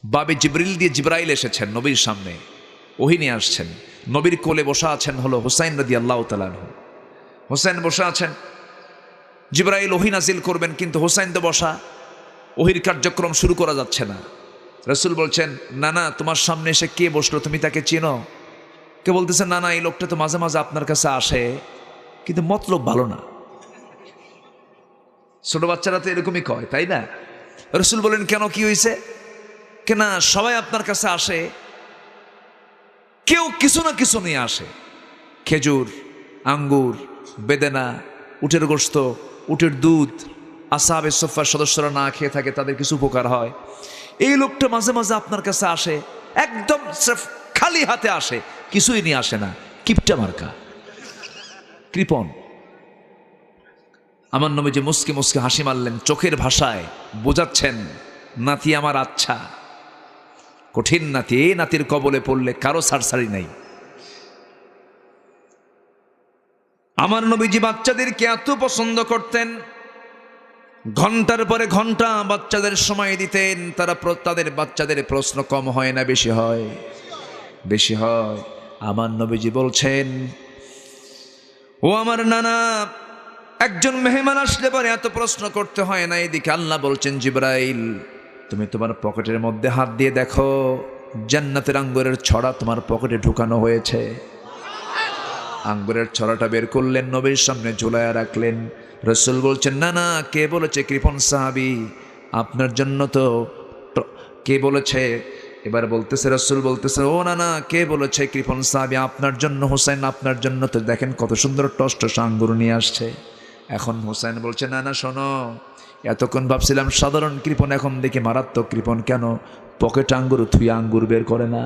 বাবে জিবরিল দিয়ে জিব্রাইল এসেছেন নবীর সামনে, ওহী নিয়ে আসছেন। নবীর কোলে বসা আছেন হলো হুসাইন রাদিয়াল্লাহু তাআলা আনহু। হুসাইন বসা আছেন, জিব্রাইল ওহী নাজিল করবেন, কিন্তু হুসাইন তো বসা, ওহীর কার্যক্রম শুরু করা যাচ্ছে না। রাসূল বলছেন, না না, তোমার সামনে এসে কে বসলো, তুমি তাকে চেনো? কে বলতেছে, না না, এই লোকটা তো মাঝে মাঝে আপনার কাছে আসে, কিন্তু মতলব ভালো না। ছোট বাচ্চারা তো এরকমই কয়, তাই না? রাসূল বলেন, কেন, কি হয়েছে? কেনা সবাই আপনার কাছে আসে, কেউ কিছু না কিছু নিয়ে আসে, খেজুর, আঙ্গুর, বেদেনা, উটের গোশত, উটের দুধ। আসহাবে সুফফার সদস্যরা না খেয়ে থাকে, তাদের কিছু উপকার হয়। এই লোকটা মাঝে মাঝে আপনার কাছে আসে, একদম সির্ফ খালি হাতে আসে, কিছুই নিয়ে আসে না, কিপটা মার্কা, কৃপণ। আমার নবী যে মুসকে মুসকে হাসি মারলেন, চোখের ভাষায় বোঝাচ্ছেন, নাতি আমার আচ্ছা, কঠিন নাতি, এই নাতির কবলে পড়লে কারো ছাড়ছাড়ি নাই। আমার নবীজি বাচ্চাদেরকে এত পছন্দ করতেন, ঘন্টার পরে ঘন্টা বাচ্চাদের সময় দিতেন। তাদের বাচ্চাদের প্রশ্ন কম হয় না বেশি হয়? বেশি হয়। আমার নবীজি বলছেন, ও আমার নানা, একজন মেহমান আসলে পরে এত প্রশ্ন করতে হয় না। এদিকে আল্লাহ বলছেন, জিবরাইল, তুমি তোমার পকেটের মধ্যে হাত দিয়ে দেখো, জান্নাতের আঙ্গুরের ছড়া তোমার পকেটে ঢুকানো হয়েছে। আঙ্গুরের ছড়াটা বের করলেন, নবীর সামনে ঝুলায়া রাখলেন। রাসূল বলছেন, না না, কে বলেছে? কৃপণ সাহাবী, আপনার জন্য তো। কে বলেছে? এবার বলতেছে, রাসূল বলতেছে, ও না না, কে বলেছে? কৃপণ সাহাবী, আপনার জন্য হুসাইন, আপনার জন্য। তো দেখেন কত সুন্দর টস আঙ্গুর নিয়ে আসছে। এখন হুসাইন বলছে, না না, শোনো, এতক্ষণ ভাবছিলাম সাধারণ কৃপণ, এখন দেখি মারাত্মক কৃপণ। কেন? পকেট আঙ্গুর থুই আঙ্গুর বের করে না।